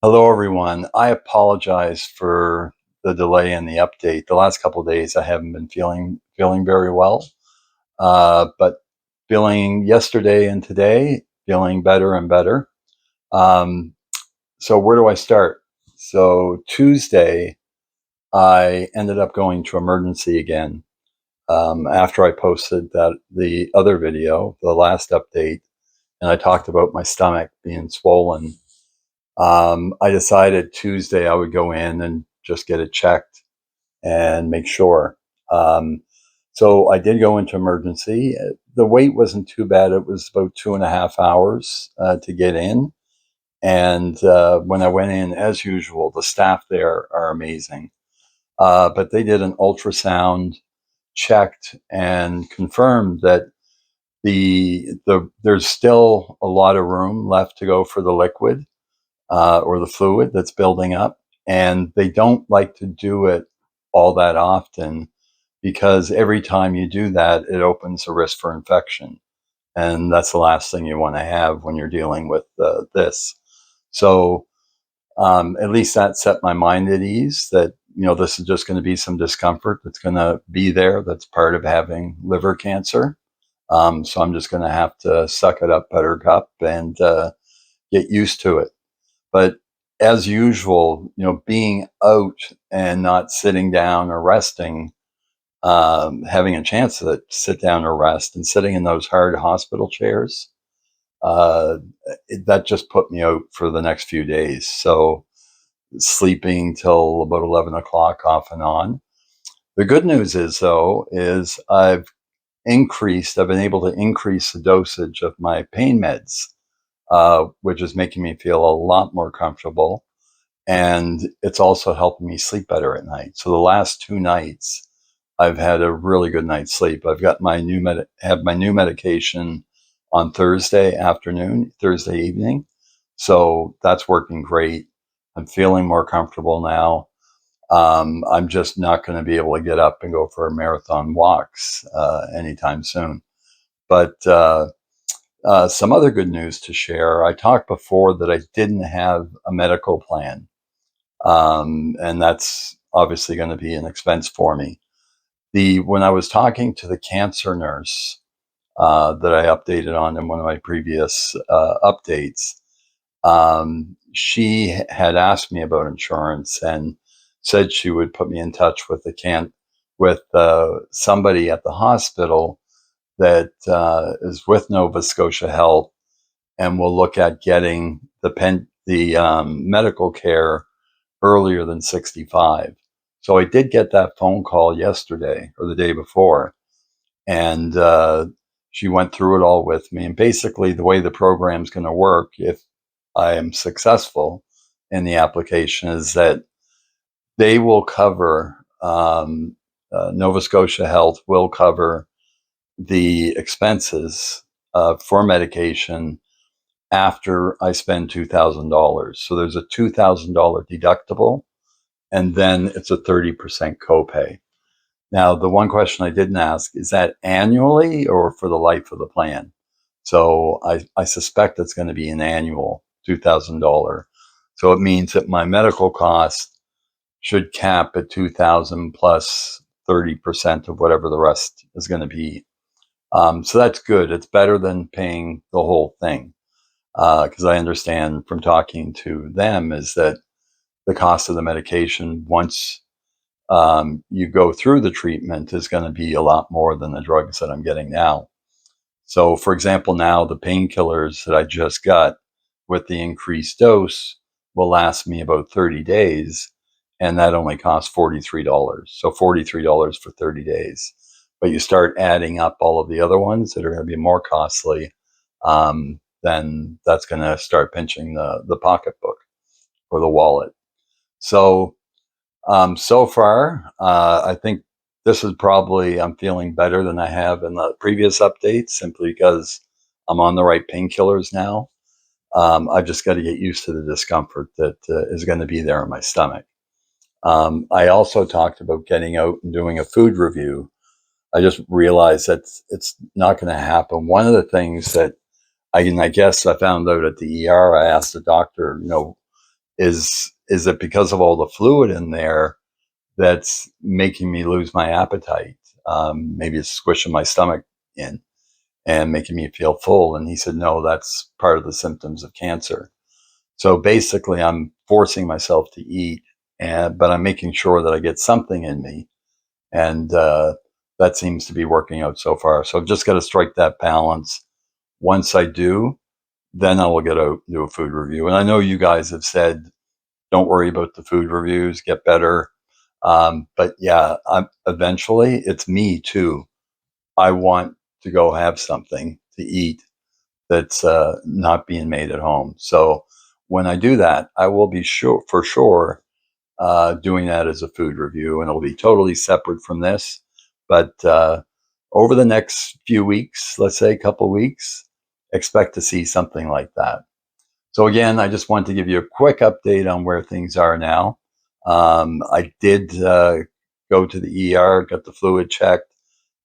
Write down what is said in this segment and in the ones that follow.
Hello, everyone. I apologize for the delay in the update. The last couple of days, I haven't been feeling very well, but feeling yesterday and today, feeling better and better. Um, so where do I start? So Tuesday, I ended up going to emergency again after I posted the other video, the last update, and I talked about my stomach being swollen. I decided Tuesday I would go in and just get it checked and make sure. Um, so I did go into emergency. The wait wasn't too bad. It was about 2.5 hours to get in. And when I went in, as usual, the staff there are amazing. But they did an ultrasound, checked, and confirmed that there's still a lot of room left to go for the liquid or the fluid that's building up. And they don't like to do it all that often because every time you do that, it opens a risk for infection. And that's the last thing you want to have when you're dealing with this. So at least that set my mind at ease that, this is just going to be some discomfort that's going to be there. That's part of having liver cancer. So I'm just going to have to suck it up, buttercup, and get used to it. But as usual, being out and not sitting down or resting, having a chance to sit down or rest and sitting in those hard hospital chairs, uh, that just put me out for the next few days. So sleeping till about 11 o'clock off and on. The good news is, though, is I've been able to increase the dosage of my pain meds, which is making me feel a lot more comfortable, and it's also helping me sleep better at night. So the last 2 nights, I've had a really good night's sleep. I've got have my new medication on Thursday afternoon, Thursday evening, so that's working great. I'm feeling more comfortable now. I'm just not going to be able to get up and go for marathon walks anytime soon. But some other good news to share. I talked before that I didn't have a medical plan, and that's obviously going to be an expense for me. The When I was talking to the cancer nurse that I updated on in one of my previous updates, she had asked me about insurance and said she would put me in touch with somebody at the hospital that is with Nova Scotia Health and will look at getting the medical care earlier than 65. So I did get that phone call yesterday or the day before, and she went through it all with me. And basically, the way the program's going to work, if I am successful in the application, is that they will cover, Nova Scotia Health will cover the expenses for medication after I spend $2,000. So there's a $2,000 deductible, and then it's a 30% copay. Now, the one question I didn't ask is that annually or for the life of the plan? So I suspect it's going to be an annual $2,000. So it means that my medical cost should cap at 2,000 plus 30% of whatever the rest is going to be. So that's good. It's better than paying the whole thing because I understand from talking to them is that the cost of the medication once you go through the treatment is going to be a lot more than the drugs that I'm getting now. So, for example, now the painkillers that I just got with the increased dose will last me about 30 days, and that only costs $43. So, $43 for 30 days. But you start adding up all of the other ones that are going to be more costly, then that's going to start pinching the pocketbook or the wallet. So, so far, I think this is probably, I'm feeling better than I have in the previous updates simply because I'm on the right painkillers now. I've just got to get used to the discomfort that is going to be there in my stomach. I also talked about getting out and doing a food review. I just realized that it's not going to happen. One of the things that I guess I found out at the ER, I asked the doctor, is it because of all the fluid in there that's making me lose my appetite? Maybe it's squishing my stomach in and making me feel full. And he said, no, that's part of the symptoms of cancer. So basically, I'm forcing myself to eat, but I'm making sure that I get something in me. And that seems to be working out so far. So I've just got to strike that balance. Once I do, then I will do a food review. And I know you guys have said, don't worry about the food reviews, get better. But yeah, eventually it's me too. I want to go have something to eat that's not being made at home. So when I do that, I will be for sure doing that as a food review, and it'll be totally separate from this. But over the next few weeks, let's say a couple weeks, expect to see something like that. So again, I just wanted to give you a quick update on where things are now. I did go to the ER, got the fluid checked.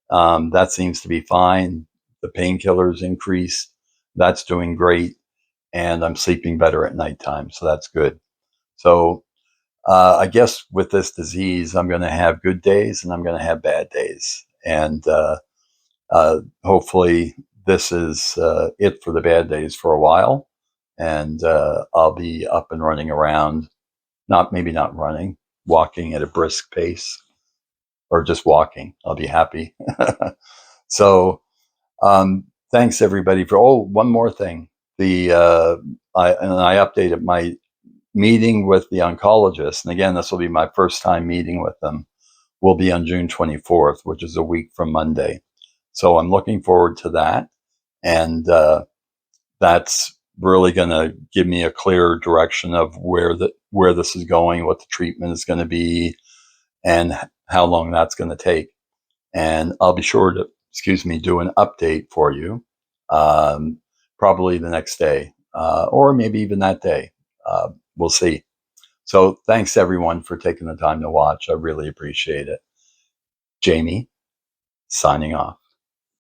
That seems to be fine. The painkillers increased. That's doing great. And I'm sleeping better at nighttime. So that's good. So I guess with this disease, I'm going to have good days and I'm going to have bad days. And hopefully, this is it for the bad days for a while. And I'll be up and running around, maybe not running, walking at a brisk pace or just walking. I'll be happy. So, thanks everybody for, one more thing. I updated my meeting with the oncologist. And again, this will be my first time meeting with them. Will be on June 24th, which is a week from Monday. So I'm looking forward to that. And that's really going to give me a clear direction of where this is going, what the treatment is going to be, and how long that's going to take. And I'll be sure to, do an update for you, probably the next day, or maybe even that day. We'll see. So thanks everyone for taking the time to watch. I really appreciate it. Jamie, signing off.